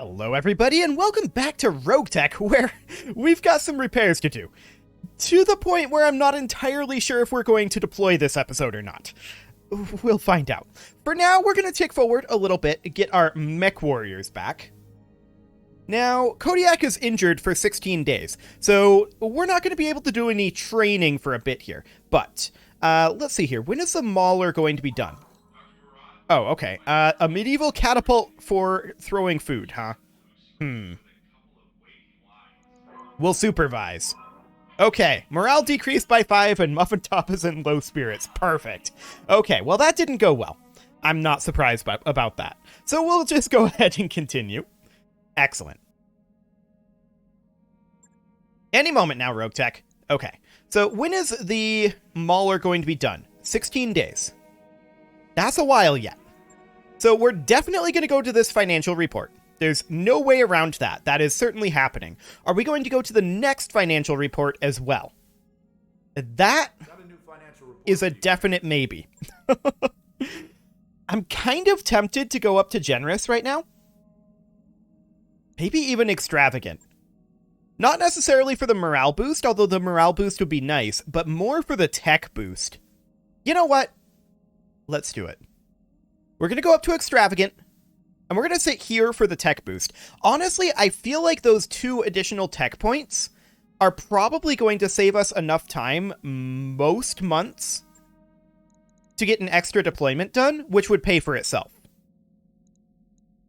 Hello everybody and welcome back to RogueTech, where we've got some repairs to do. To the point where I'm not entirely sure if we're going to deploy this episode or not. We'll find out. For now, we're going to tick forward a little bit and get our mech warriors back. Now, Kodiak is injured for 16 days, so we're not going to be able to do any training for a bit here. But, let's see here. When is the Mauler going to be done? Oh, okay. A medieval catapult for throwing food, huh? We'll supervise. Okay, morale decreased by 5 and Muffin Top is in low spirits. Perfect. Okay, well that didn't go well. I'm not surprised about that. So we'll just go ahead and continue. Excellent. Any moment now, RogueTech. Okay, so when is the Mauler going to be done? 16 days. That's a while yet. So we're definitely going to go to this financial report. There's no way around that. That is certainly happening. Are we going to go to the next financial report as well? That is a definite maybe. I'm kind of tempted to go up to generous right now. Maybe even extravagant. Not necessarily for the morale boost, although the morale boost would be nice, but more for the tech boost. You know what? Let's do it. We're going to go up to extravagant, and we're going to sit here for the tech boost. Honestly, I feel like those 2 additional tech points are probably going to save us enough time most months to get an extra deployment done, which would pay for itself.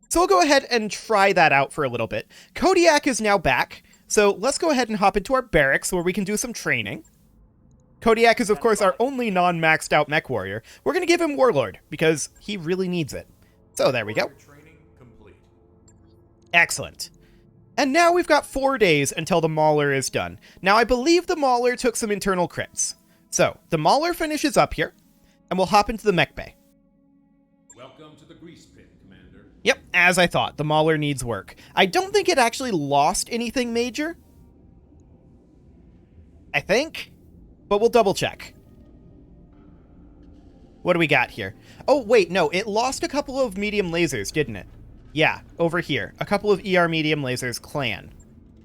So we'll go ahead and try that out for a little bit. Kodiak is now back, so let's go ahead and hop into our barracks where we can do some training. Kodiak is, of course, our only non-maxed out mech warrior. We're going to give him Warlord, because he really needs it. So there we go. Excellent. And now we've got 4 days until the Mauler is done. Now, I believe the Mauler took some internal crits. So, the Mauler finishes up here, and we'll hop into the mech bay. Welcome to the grease pit, Commander. Yep, as I thought, the Mauler needs work. I don't think it actually lost anything major. I think. But we'll double check. What do we got here? Oh, wait, no, it lost a couple of medium lasers, didn't it? Yeah, over here. A couple of ER medium lasers, clan.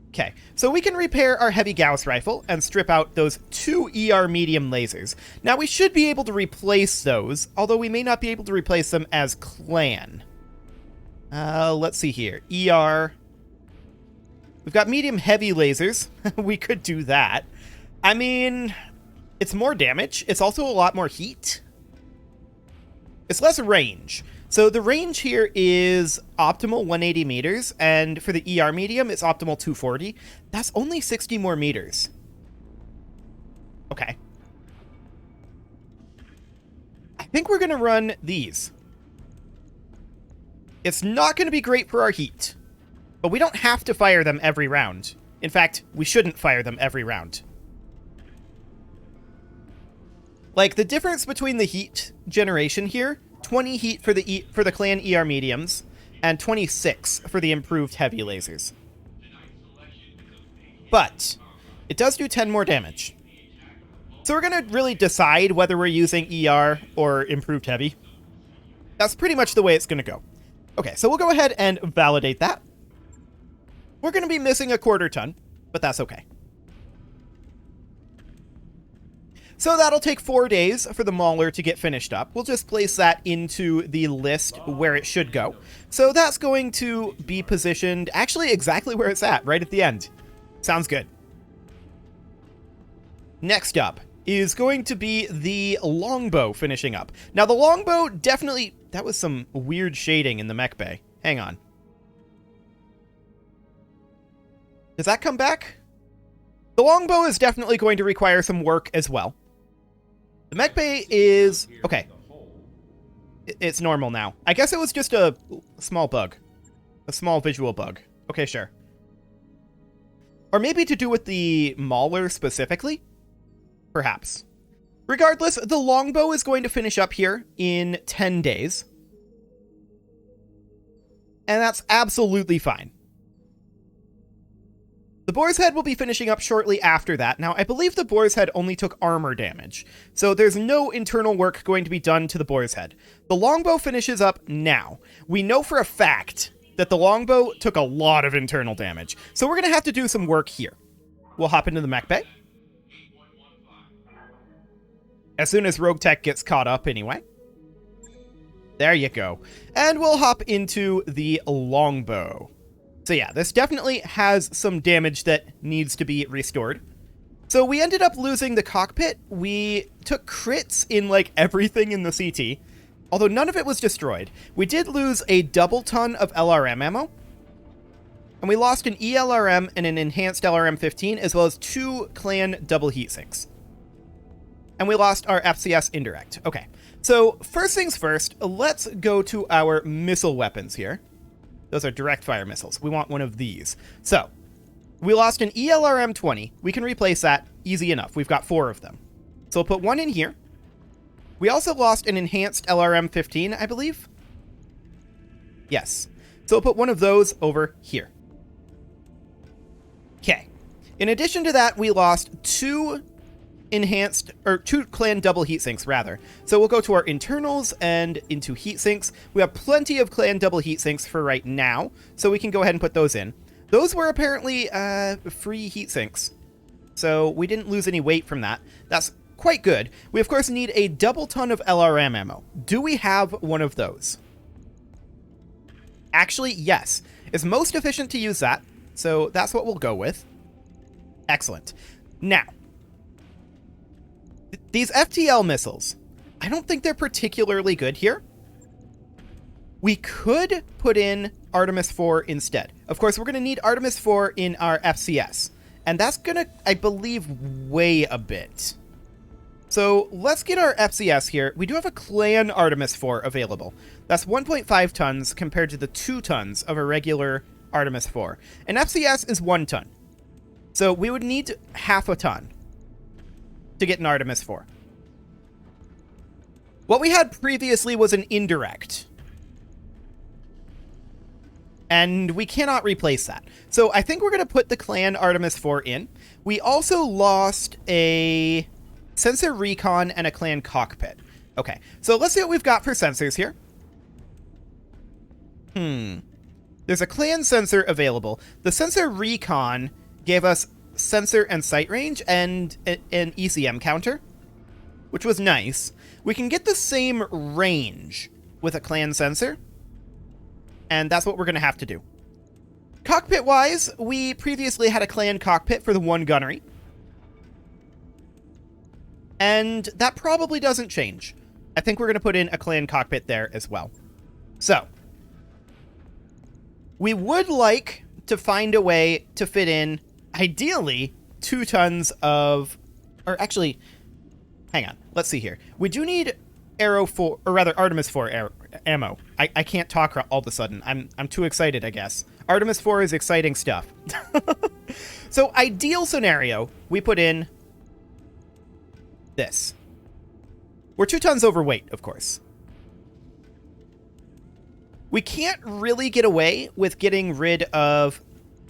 Okay, so we can repair our heavy Gauss rifle and strip out those 2 ER medium lasers. Now, we should be able to replace those, although we may not be able to replace them as clan. Let's see here. ER. We've got medium heavy lasers. We could do that. I mean, it's more damage. It's also a lot more heat. It's less range. So the range here is optimal 180 meters, and for the ER medium, it's optimal 240. That's only 60 more meters. Okay. I think we're going to run these. It's not going to be great for our heat, but we don't have to fire them every round. In fact, we shouldn't fire them every round. Like, the difference between the heat generation here, 20 heat for the clan ER mediums, and 26 for the improved heavy lasers. But it does do 10 more damage. So we're going to really decide whether we're using ER or improved heavy. That's pretty much the way it's going to go. Okay, so we'll go ahead and validate that. We're going to be missing a 1/4 ton, but that's okay. So that'll take 4 days for the Mauler to get finished up. We'll just place that into the list where it should go. So that's going to be positioned actually exactly where it's at, right at the end. Sounds good. Next up is going to be the Longbow finishing up. Now the Longbow definitely... That was some weird shading in the mech bay. Hang on. Does that come back? The Longbow is definitely going to require some work as well. The mech bay is... Okay. It's normal now. I guess it was just a small bug. A small visual bug. Okay, sure. Or maybe to do with the Mauler specifically? Perhaps. Regardless, the Longbow is going to finish up here in 10 days. And that's absolutely fine. The Boar's Head will be finishing up shortly after that. Now, I believe the Boar's Head only took armor damage, so there's no internal work going to be done to the Boar's Head. The Longbow finishes up now. We know for a fact that the Longbow took a lot of internal damage. So we're going to have to do some work here. We'll hop into the mech bay. As soon as RogueTech gets caught up anyway. There you go. And we'll hop into the Longbow. So yeah, this definitely has some damage that needs to be restored. So we ended up losing the cockpit. We took crits in like everything in the CT, although none of it was destroyed. We did lose a double ton of LRM ammo, and we lost an ELRM and an enhanced LRM-15, as well as 2 clan double heat sinks. And we lost our FCS indirect. Okay, so first things first, let's go to our missile weapons here. Those are direct fire missiles. We want one of these. So we lost an ELRM-20. We can replace that easy enough. We've got 4 of them. So we'll put one in here. We also lost an enhanced LRM-15, I believe. Yes. So we'll put one of those over here. Okay. In addition to that, we lost 2 clan double heat sinks, rather. So we'll go to our internals and into heat sinks. We have plenty of clan double heat sinks for right now, so we can go ahead and put those in. Those were apparently free heat sinks, so we didn't lose any weight from that. That's quite good. We, of course, need a double ton of LRM ammo. Do we have one of those? Actually, yes. It's most efficient to use that, so that's what we'll go with. Excellent. Now, these FTL missiles, I don't think they're particularly good here. We could put in Artemis 4 instead. Of course, we're going to need Artemis 4 in our FCS, and that's going to, I believe, weigh a bit. So let's get our FCS here. We do have a clan Artemis 4 available. That's 1.5 tons compared to the 2 tons of a regular Artemis 4. And FCS is 1 ton. So we would need half a ton to get an Artemis 4. What we had previously was an indirect. And we cannot replace that. So I think we're going to put the clan Artemis 4 in. We also lost a sensor recon and a clan cockpit. Okay, so let's see what we've got for sensors here. There's a clan sensor available. The sensor recon gave us sensor and sight range and an ECM counter, which was nice. We can get the same range with a clan sensor, and that's what we're going to have to do. Cockpit-wise, we previously had a clan cockpit for the 1 gunnery, and that probably doesn't change. I think we're going to put in a clan cockpit there as well. So, we would like to find a way to fit in, ideally, 2 tons of... Or actually, hang on. Let's see here. We do need Artemis 4 ammo. I can't talk all of a sudden. I'm too excited, I guess. Artemis 4 is exciting stuff. So, ideal scenario, we put in this. We're 2 tons overweight, of course. We can't really get away with getting rid of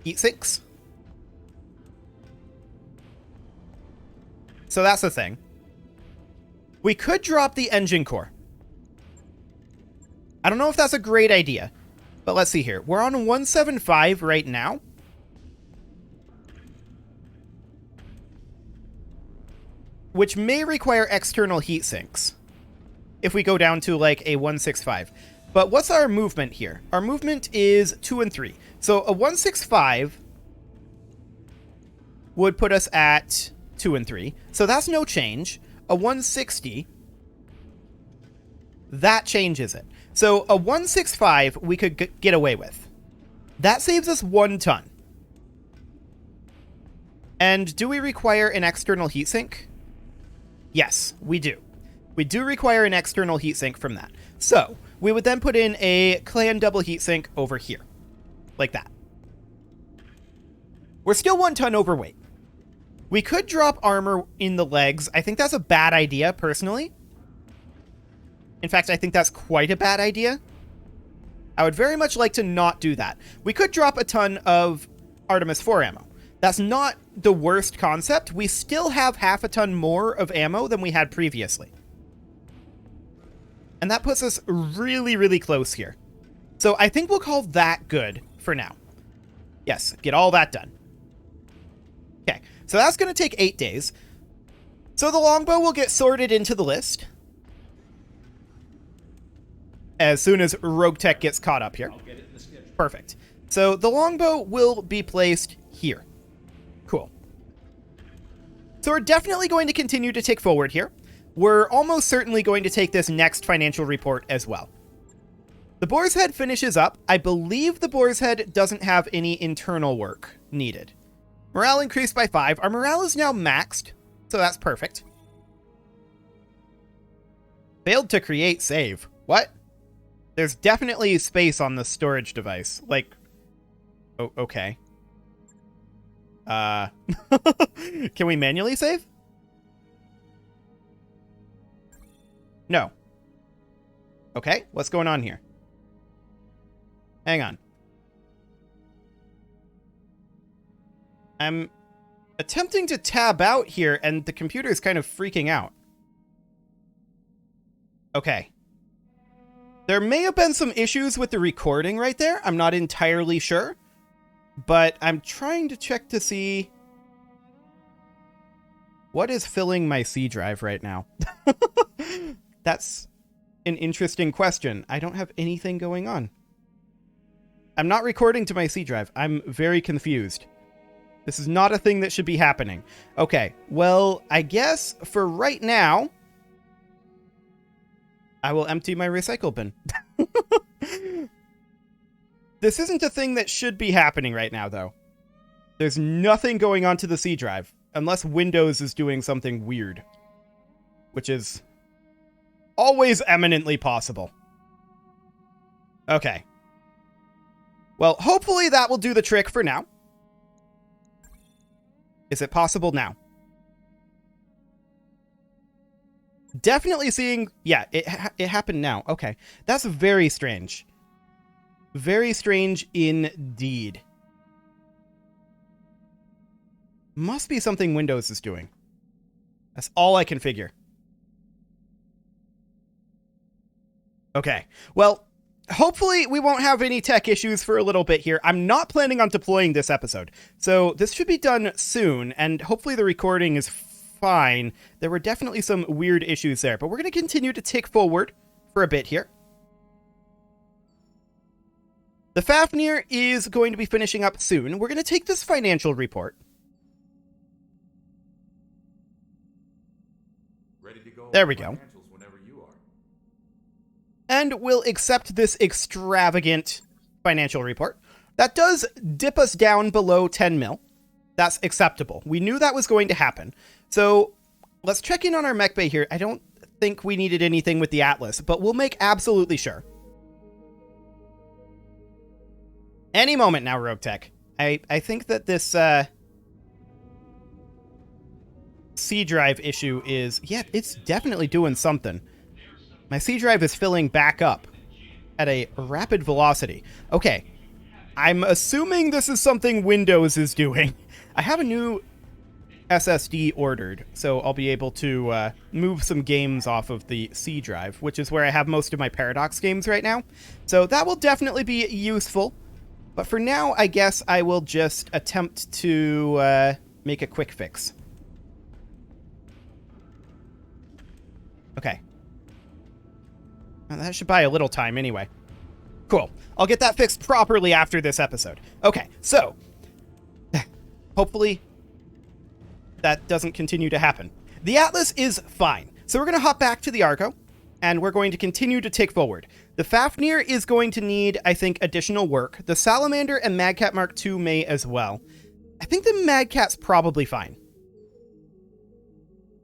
heat sinks. So that's the thing. We could drop the engine core. I don't know if that's a great idea, but let's see here. We're on 175 right now. Which may require external heat sinks if we go down to like a 165. But what's our movement here? Our movement is 2 and 3. So a 165 would put us at 2 and 3. So that's no change. A 160, that changes it. So a 165 we could get away with. That saves us 1 ton. And do we require an external heatsink? Yes, we do. We do require an external heatsink from that. So we would then put in a clan double heatsink over here. Like that. We're still 1 ton overweight. We could drop armor in the legs. I think that's a bad idea, personally. In fact, I think that's quite a bad idea. I would very much like to not do that. We could drop a ton of Artemis 4 ammo. That's not the worst concept. We still have half a ton more of ammo than we had previously. And that puts us really, really close here. So I think we'll call that good for now. Yes, get all that done. Okay, so that's going to take 8 days. So the Longbow will get sorted into the list as soon as RogueTech gets caught up here. I'll get it in the schedule. Perfect. So the Longbow will be placed here. Cool. So we're definitely going to continue to tick forward here. We're almost certainly going to take this next financial report as well. The Boar's Head finishes up. I believe the Boar's Head doesn't have any internal work needed. Morale increased by 5. Our morale is now maxed, so that's perfect. Failed to create save. What? There's definitely space on the storage device. Like, oh, okay. Can we manually save? No. Okay, what's going on here? Hang on. I'm attempting to tab out here, and the computer is kind of freaking out. Okay. There may have been some issues with the recording right there. I'm not entirely sure. But I'm trying to check to see what is filling my C drive right now. That's an interesting question. I don't have anything going on. I'm not recording to my C drive. I'm very confused. This is not a thing that should be happening. Okay, well, I guess for right now, I will empty my recycle bin. This isn't a thing that should be happening right now, though. There's nothing going on to the C drive, unless Windows is doing something weird. Which is always eminently possible. Okay. Well, hopefully that will do the trick for now. Is it possible now? Definitely seeing... Yeah, it happened now. Okay. That's very strange. Very strange indeed. Must be something Windows is doing. That's all I can figure. Okay. Well, hopefully we won't have any tech issues for a little bit here. I'm not planning on deploying this episode. So this should be done soon, and hopefully the recording is fine. There were definitely some weird issues there, but we're going to continue to tick forward for a bit here. The Fafnir is going to be finishing up soon. We're going to take this financial report. Ready to go. There we go. Whenever you are. And we'll accept this extravagant financial report. That does dip us down below 10 mil. That's acceptable. We knew that was going to happen. So let's check in on our mech bay here. I don't think we needed anything with the Atlas, but we'll make absolutely sure. Any moment now, RogueTech. I think that this C drive issue is... Yeah, it's definitely doing something. My C drive is filling back up at a rapid velocity. Okay, I'm assuming this is something Windows is doing. I have a new SSD ordered, so I'll be able to move some games off of the C drive, which is where I have most of my Paradox games right now. So that will definitely be useful. But for now, I guess I will just attempt to make a quick fix. Okay. Well, that should buy a little time anyway. Cool. I'll get that fixed properly after this episode. Okay, so hopefully that doesn't continue to happen. The Atlas is fine. So we're going to hop back to the Argo, and we're going to continue to tick forward. The Fafnir is going to need, I think, additional work. The Salamander and Madcat Mark II may as well. I think the Madcat's probably fine.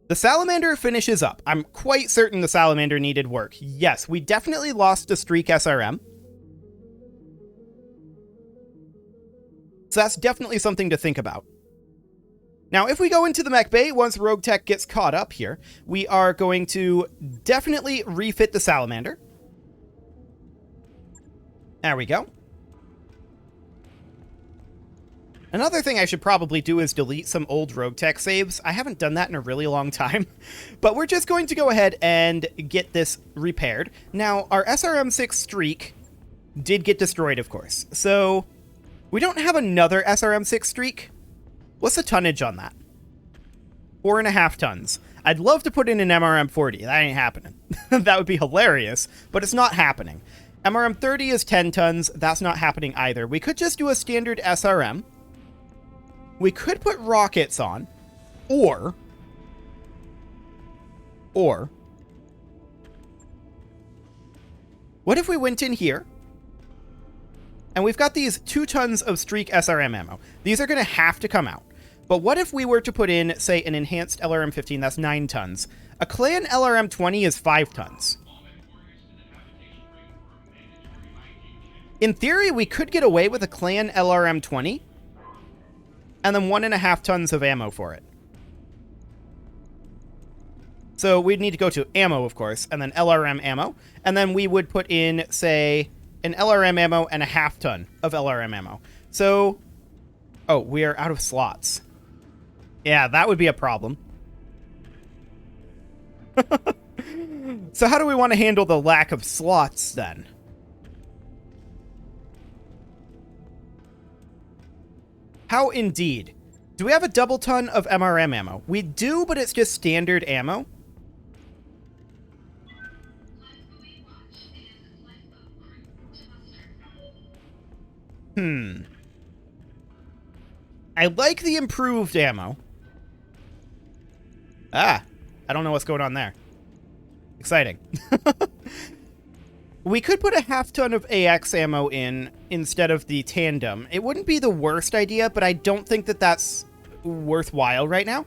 The Salamander finishes up. I'm quite certain the Salamander needed work. Yes, we definitely lost a streak SRM. So that's definitely something to think about. Now, if we go into the mech bay, once RogueTech gets caught up here, we are going to definitely refit the Salamander. There we go. Another thing I should probably do is delete some old RogueTech saves. I haven't done that in a really long time, but we're just going to go ahead and get this repaired. Now, our SRM6 streak did get destroyed, of course. So we don't have another SRM-6 streak. What's the tonnage on that? 4.5 tons. I'd love to put in an MRM-40. That ain't happening. That would be hilarious, but it's not happening. MRM-30 is 10 tons. That's not happening either. We could just do a standard SRM. We could put rockets on. Or... what if we went in here? And we've got these 2 tons of streak SRM ammo. These are going to have to come out. But what if we were to put in, say, an enhanced LRM-15? That's 9 tons. A clan LRM-20 is 5 tons. In theory, we could get away with a clan LRM-20 and then 1.5 tons of ammo for it. So we'd need to go to ammo, of course, and then LRM ammo. And then we would put in, say, an LRM ammo and a 1/2 ton of LRM ammo. So, oh, we are out of slots. Yeah, that would be a problem. So how do we want to handle the lack of slots, then? How indeed. Do we have a double ton of MRM ammo? We do, but it's just standard ammo. I like the improved ammo. Ah, I don't know what's going on there. Exciting. We could put a 1/2 ton of AX ammo in instead of the tandem. It wouldn't be the worst idea, but I don't think that that's worthwhile right now.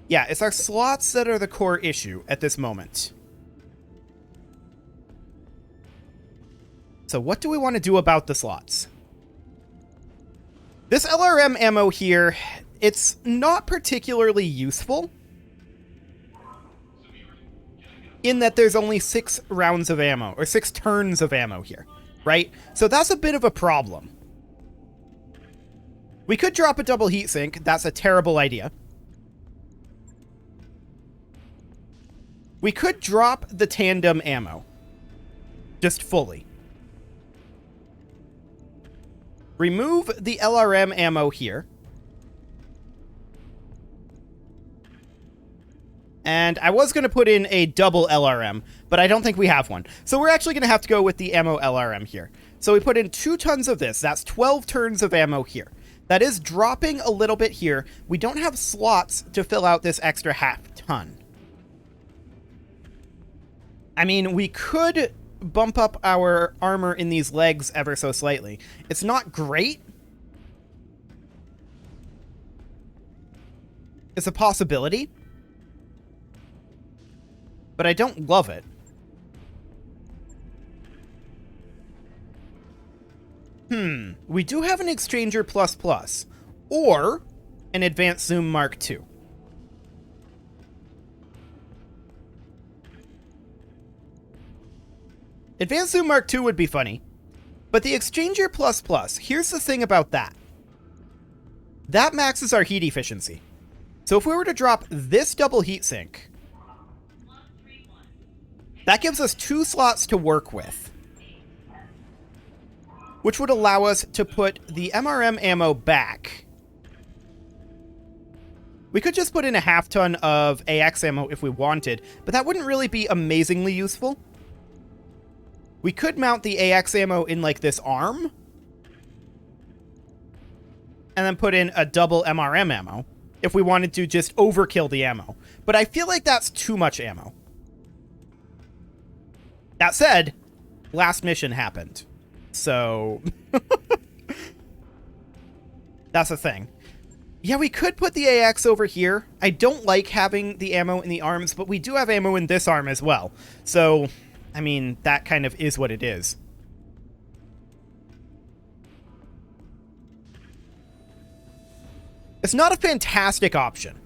Yeah, it's our slots that are the core issue at this moment. So what do we want to do about the slots? This LRM ammo here, it's not particularly useful in that there's only 6 rounds of ammo, or 6 turns of ammo here, right? So that's a bit of a problem. We could drop a double heatsink. That's a terrible idea. We could drop the tandem ammo. Just fully. Remove the LRM ammo here. And I was going to put in a double LRM, but I don't think we have one. So we're actually going to have to go with the ammo LRM here. So we put in 2 tons of this. That's 12 turns of ammo here. That is dropping a little bit here. We don't have slots to fill out this extra 1/2 ton. I mean, we could bump up our armor in these legs ever so slightly. It's not great. It's a possibility. But I don't love it. We do have an Exchanger ++, or an Advanced Zoom Mark II. Advanced Zoom Mark II would be funny, but the Exchanger ++, here's the thing about that. That maxes our heat efficiency. So if we were to drop this double heatsink, that gives us 2 slots to work with, which would allow us to put the MRM ammo back. We could just put in a 1/2 ton of AX ammo if we wanted, but that wouldn't really be amazingly useful. We could mount the AX ammo in, like, this arm, and then put in a double MRM ammo if we wanted to just overkill the ammo. But I feel like that's too much ammo. That said, last mission happened. So, that's a thing. Yeah, we could put the AX over here. I don't like having the ammo in the arms, but we do have ammo in this arm as well. So, I mean, that kind of is what it is. It's not a fantastic option.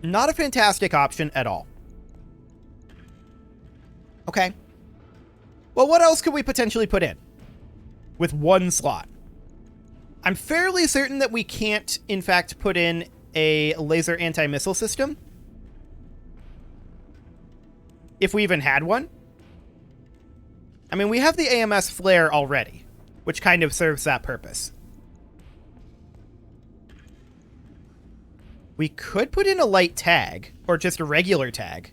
Not a fantastic option at all. Okay. Well, what else could we potentially put in with 1 slot? I'm fairly certain that we can't, in fact, put in a laser anti-missile system. if we even had one. I mean, we have the AMS flare already, which kind of serves that purpose. We could put in a light tag, or just a regular tag.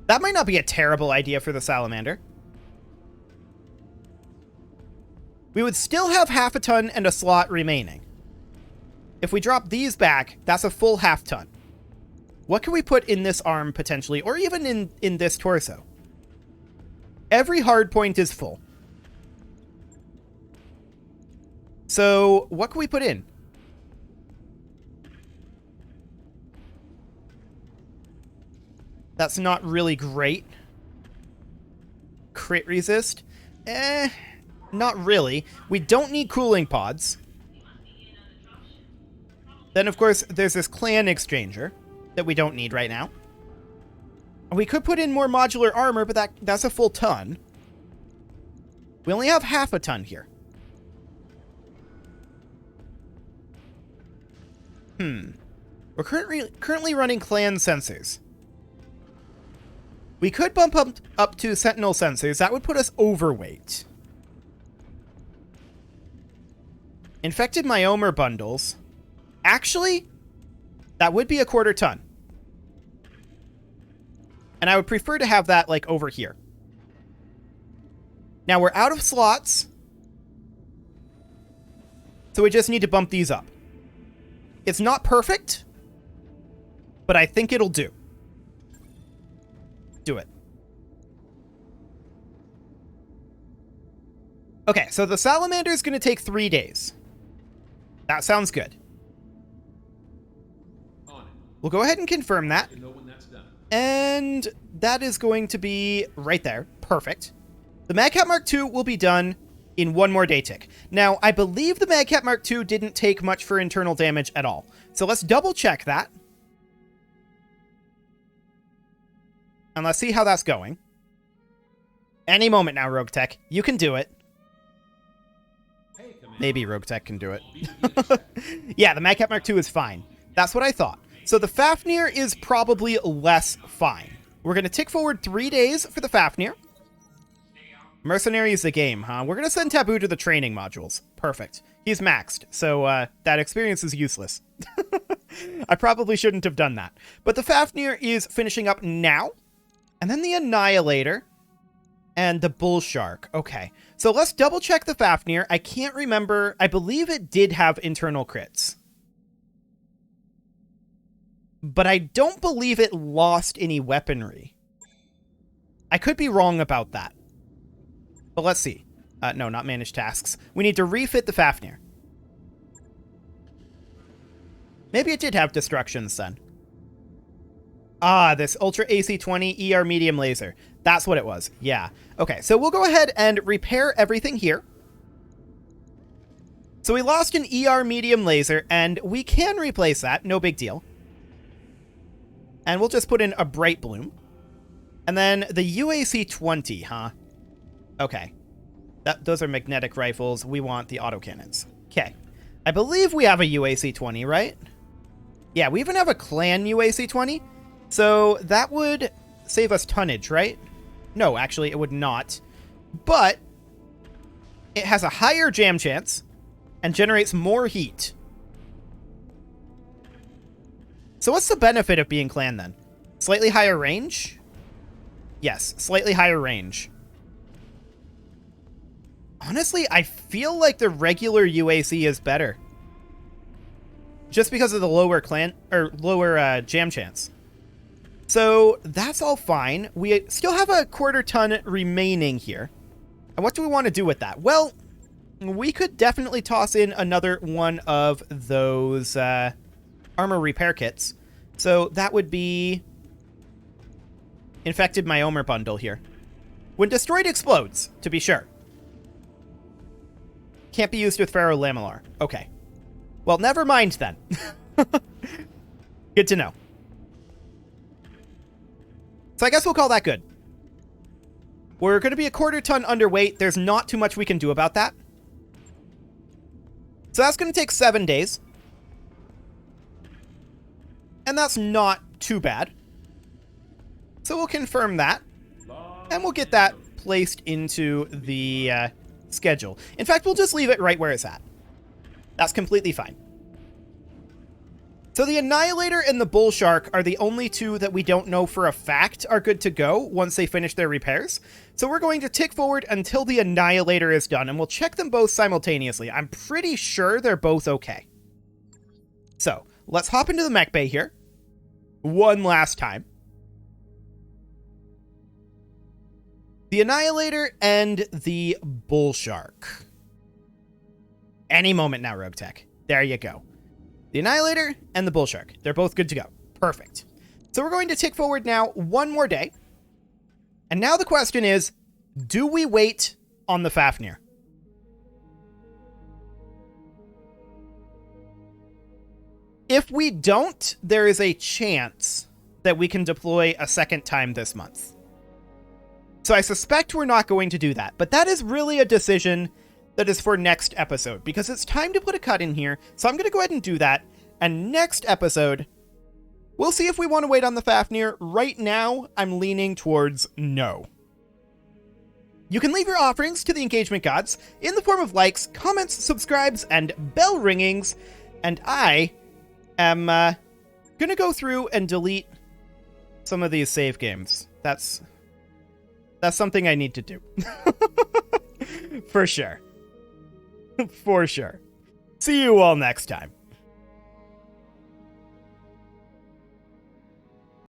That might not be a terrible idea for the salamander. We would still have half a ton and a slot remaining. If we drop these back, that's a full half ton. What can we put in this arm, potentially, or even in this torso? Every hard point is full. So, what can we put in? That's not really great. Crit resist? Not really. We don't need cooling pods. Then, of course, there's this clan exchanger that we don't need right now. We could put in more modular armor, but that's a full ton. We only have half a ton here. We're currently running clan sensors. We could bump up to sentinel sensors. That would put us overweight. Infected myomer bundles. Actually, that would be a quarter ton. And I would prefer to have that, like, over here. Now, we're out of slots. So we just need to bump these up. It's not perfect, but I think it'll do. Do it. Okay, so the salamander is going to take 3 days. That sounds good. We'll go ahead and confirm that. And that is going to be right there. Perfect. The Madcat Mark II will be done in 1 more day tick. Now, I believe the Madcat Mark II didn't take much for internal damage at all. So let's double check that. And let's see how that's going. Any moment now, RogueTech. You can do it. Maybe RogueTech can do it. Yeah, the Madcat Mark II is fine. That's what I thought. So the Fafnir is probably less fine. We're going to tick forward 3 days for the Fafnir. Mercenary is the game, huh? We're going to send Taboo to the training modules. Perfect. He's maxed, so that experience is useless. I probably shouldn't have done that. But the Fafnir is finishing up now. And then the Annihilator and the Bull Shark. Okay, so let's double check the Fafnir. I can't remember. I believe it did have internal crits. But I don't believe it lost any weaponry. I could be wrong about that. But let's see. No, not manage tasks. We need to refit the Fafnir. Maybe it did have destructions then. Ah, this Ultra AC-20 ER medium laser. That's what it was. Yeah. Okay, so we'll go ahead and repair everything here. So we lost an ER medium laser, and we can replace that. No big deal. And we'll just put in a Bright Bloom. And then the UAC-20, huh? Okay. Those are magnetic rifles. We want the autocannons. Okay. I believe we have a UAC-20, right? Yeah, we even have a clan UAC-20. So that would save us tonnage, right? No, actually, it would not. But it has a higher jam chance and generates more heat. So what's the benefit of being clan, then? Slightly higher range? Yes, slightly higher range. Honestly, I feel like the regular UAC is better. Just because of the lower jam chance. So that's all fine. We still have a quarter ton remaining here. And what do we want to do with that? Well, we could definitely toss in another one of those armor repair kits. So that would be Infected Myomer bundle here. When destroyed, explodes, to be sure. Can't be used with Pharaoh Lamellar. Okay. Well, never mind then. Good to know. So I guess we'll call that good. We're going to be a quarter ton underweight. There's not too much we can do about that. So that's going to take 7 days. and that's not too bad. So we'll confirm that, and we'll get that placed into the schedule. In fact, we'll just leave it right where it's at. That's completely fine. So the Annihilator and the Bull Shark are the only two that we don't know for a fact are good to go once they finish their repairs. So we're going to tick forward until the Annihilator is done, and we'll check them both simultaneously. I'm pretty sure they're both okay. So let's hop into the mech bay here one last time. The Annihilator and the Bull Shark. Any moment now, RogueTech. There you go. The Annihilator and the Bull Shark. They're both good to go. Perfect. So we're going to tick forward now one more day. And now the question is, do we wait on the Fafnir? If we don't, there is a chance that we can deploy a second time this month. So I suspect we're not going to do that. But that is really a decision that is for next episode, because it's time to put a cut in here. So I'm going to go ahead and do that. And next episode, we'll see if we want to wait on the Fafnir. Right now, I'm leaning towards no. You can leave your offerings to the engagement gods in the form of likes, comments, subscribes, and bell ringings. And I am going to go through and delete some of these save games. That's something I need to do. For sure. For sure. See you all next time.